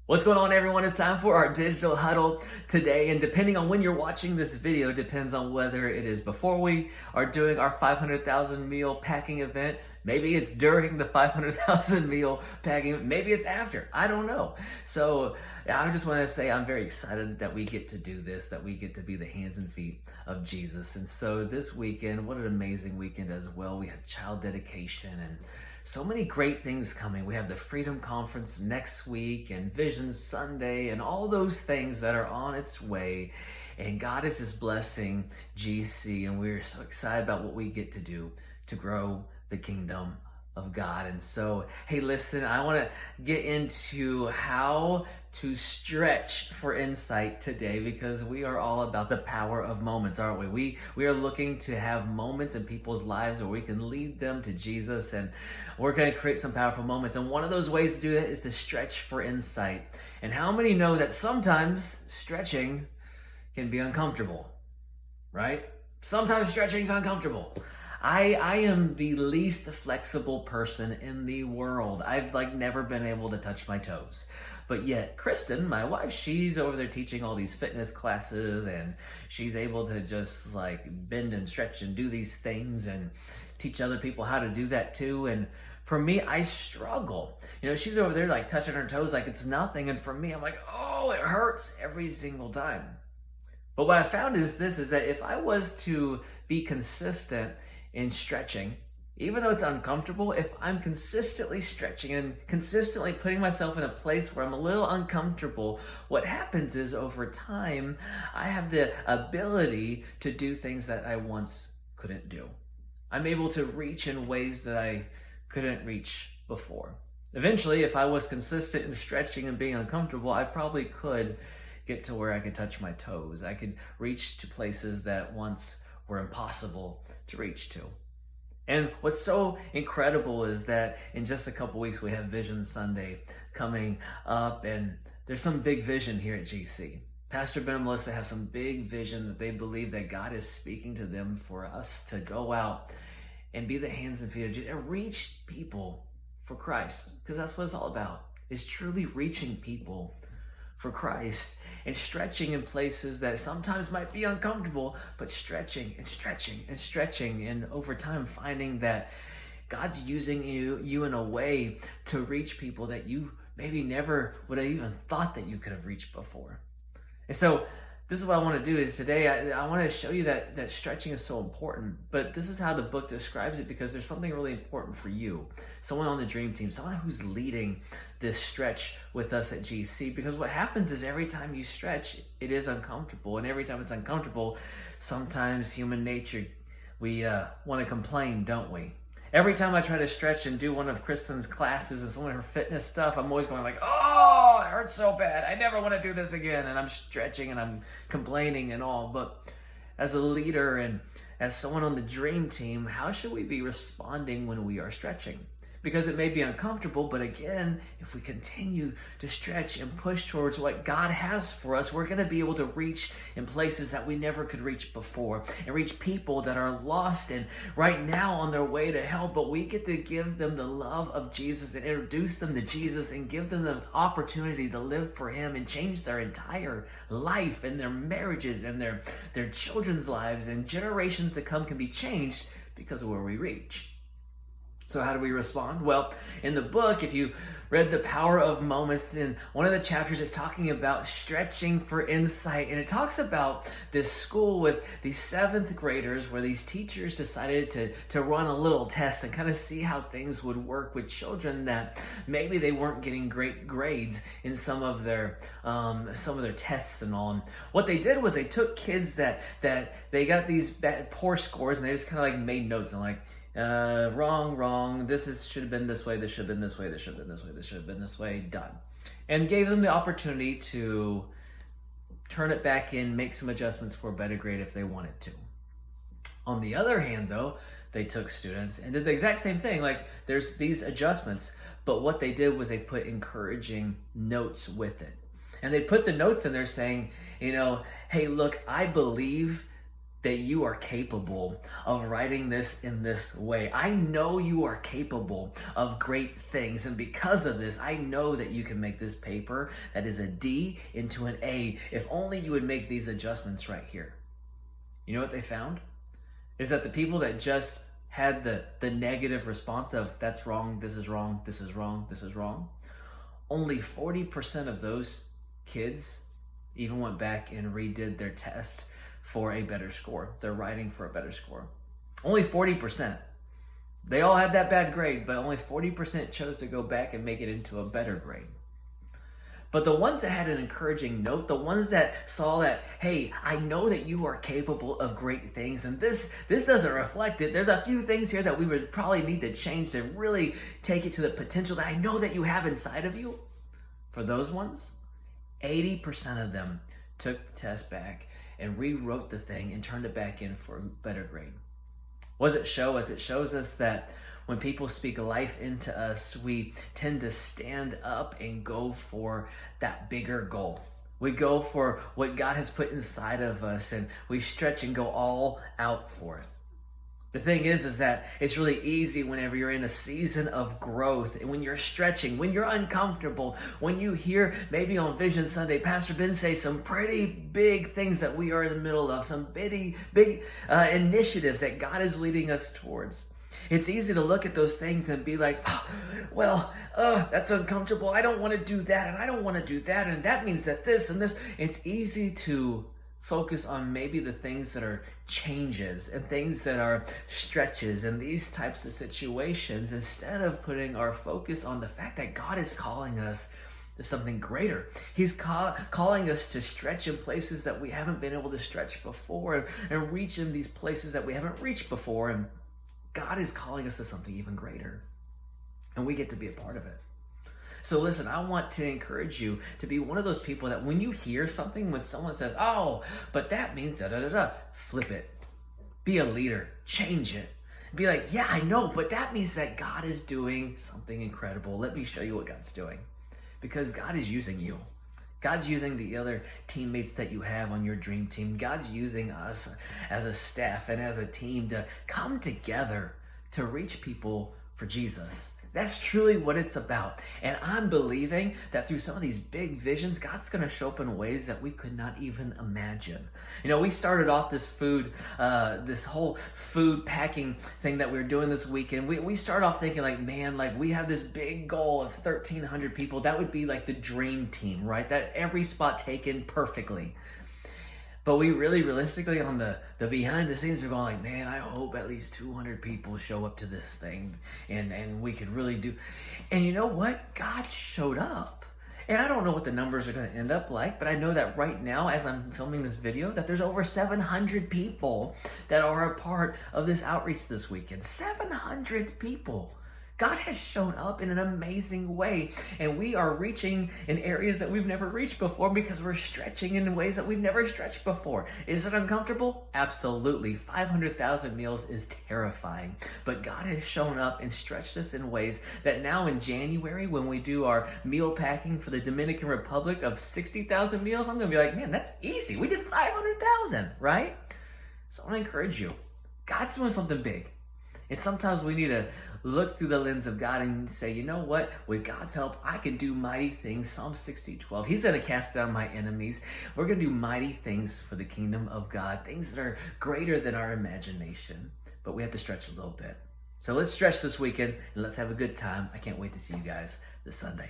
What's going on, everyone? It's time for our digital huddle today, and depending on when you're watching this video depends on whether it is before we are doing our 500,000 meal packing event. Maybe it's during the 500,000 meal packing, maybe it's after, I don't know. So I just want to say I'm very excited that we get to do this, that we get to be the hands and feet of Jesus. And so this weekend, what an amazing weekend as well. We have child dedication and so many great things coming. We have the Freedom Conference next week and Vision Sunday and all those things that are on its way. And God is just blessing GC, and we're so excited about what we get to do to grow the kingdom of God. And so, hey, listen, I want to get into how to stretch for insight today, because we are all about the power of moments, aren't we? We are looking to have moments in people's lives where we can lead them to Jesus, and we're going to create some powerful moments. And one of those ways to do that is to stretch for insight. And how many know that sometimes stretching can be uncomfortable, right? Sometimes stretching is uncomfortable. I am the least flexible person in the world. I've never been able to touch my toes. But yet, Kristen, my wife, she's over there teaching all these fitness classes, and she's able to just bend and stretch and do these things and teach other people how to do that too. And for me, I struggle. She's over there touching her toes like it's nothing. And for me, I'm like, oh, it hurts every single time. But what I found is that if I was to be consistent in stretching, even though it's uncomfortable, if I'm consistently stretching and consistently putting myself in a place where I'm a little uncomfortable, what happens is over time, I have the ability to do things that I once couldn't do. I'm able to reach in ways that I couldn't reach before. Eventually, if I was consistent in stretching and being uncomfortable, I probably could get to where I could touch my toes. I could reach to places that once were impossible to reach to. And what's so incredible is that in just a couple weeks, we have Vision Sunday coming up, and there's some big vision here at GC. Pastor Ben and Melissa have some big vision that they believe that God is speaking to them for us to go out and be the hands and feet of Jesus and reach people for Christ, because that's what it's all about, is truly reaching people for Christ and stretching in places that sometimes might be uncomfortable, but stretching and stretching and stretching, and over time finding that God's using you in a way to reach people that you maybe never would have even thought that you could have reached before. And so this is what I want to do is today I want to show you that stretching is so important, but this is how the book describes it, because there's something really important for you, someone on the dream team, someone who's leading this stretch with us at GC. Because what happens is every time you stretch, it is uncomfortable, and every time it's uncomfortable, sometimes human nature, we want to complain, don't we? Every time I try to stretch and do one of Kristen's classes and some of her fitness stuff, I'm always going oh, it hurts so bad. I never want to do this again. And I'm stretching and I'm complaining and all. But as a leader and as someone on the dream team, how should we be responding when we are stretching? Because it may be uncomfortable, but again, if we continue to stretch and push towards what God has for us, we're going to be able to reach in places that we never could reach before, and reach people that are lost and right now on their way to hell, but we get to give them the love of Jesus and introduce them to Jesus and give them the opportunity to live for Him and change their entire life, and their marriages and their children's lives, and generations to come can be changed because of where we reach. So how do we respond? Well, in the book, if you read The Power of Moments, in one of the chapters is talking about stretching for insight. And it talks about this school with these 7th graders where these teachers decided to run a little test and kind of see how things would work with children that maybe they weren't getting great grades in some of their tests and all. And what they did was they took kids that they got these poor scores, and they just kind of made notes and wrong, should have been this way, this should have been this way, this should have been this way, this should have been this way, done. And gave them the opportunity to turn it back in, make some adjustments for a better grade if they wanted to. On the other hand, though, they took students and did the exact same thing. There's these adjustments, but what they did was they put encouraging notes with it. And they put the notes in there saying, hey, look, I believe that you are capable of writing this in this way. I know you are capable of great things. And because of this, I know that you can make this paper that is a D into an A if only you would make these adjustments right here. You know what they found? Is that the people that just had the negative response of that's wrong, this is wrong, this is wrong, this is wrong, only 40% of those kids even went back and redid their test for a better score. They're writing for a better score. Only 40%. They all had that bad grade, but only 40% chose to go back and make it into a better grade. But the ones that had an encouraging note, the ones that saw that, hey, I know that you are capable of great things, and this doesn't reflect it. There's a few things here that we would probably need to change to really take it to the potential that I know that you have inside of you. For those ones, 80% of them took the test back and rewrote the thing and turned it back in for a better grade. What does it show us? It shows us that when people speak life into us, we tend to stand up and go for that bigger goal. We go for what God has put inside of us, and we stretch and go all out for it. The thing is that it's really easy whenever you're in a season of growth and when you're stretching, when you're uncomfortable, when you hear maybe on Vision Sunday, Pastor Ben say some pretty big things that we are in the middle of, some big initiatives that God is leading us towards. It's easy to look at those things and be like, that's uncomfortable. I don't want to do that, and I don't want to do that, and that means that this and this. It's easy to focus on maybe the things that are changes and things that are stretches and these types of situations instead of putting our focus on the fact that God is calling us to something greater. He's calling us to stretch in places that we haven't been able to stretch before and reach in these places that we haven't reached before. And God is calling us to something even greater. And we get to be a part of it. So listen, I want to encourage you to be one of those people that when you hear something, when someone says, oh, but that means da-da-da-da, flip it. Be a leader. Change it. Be like, yeah, I know, but that means that God is doing something incredible. Let me show you what God's doing. Because God is using you. God's using the other teammates that you have on your dream team. God's using us as a staff and as a team to come together to reach people for Jesus. That's truly what it's about. And I'm believing that through some of these big visions, God's going to show up in ways that we could not even imagine. You know, we started off this whole food packing thing that we were doing this weekend. We started off thinking like, man, like we have this big goal of 1,300 people. That would be like the dream team, right? That every spot taken perfectly. But we really realistically on the behind the scenes, we're going like, man, I hope at least 200 people show up to this thing and we could really do. And you know what? God showed up. And I don't know what the numbers are going to end up like, but I know that right now, as I'm filming this video, that there's over 700 people that are a part of this outreach this weekend. 700 people. God has shown up in an amazing way, and we are reaching in areas that we've never reached before because we're stretching in ways that we've never stretched before. Is it uncomfortable? Absolutely. 500,000 meals is terrifying, but God has shown up and stretched us in ways that now in January, when we do our meal packing for the Dominican Republic of 60,000 meals, I'm going to be like, man, that's easy. We did 500,000, right? So I want to encourage you. God's doing something big. And sometimes we need to look through the lens of God and say, you know what? With God's help, I can do mighty things. Psalm 60:12. He's going to cast down my enemies. We're going to do mighty things for the kingdom of God, things that are greater than our imagination. But we have to stretch a little bit. So let's stretch this weekend and let's have a good time. I can't wait to see you guys this Sunday.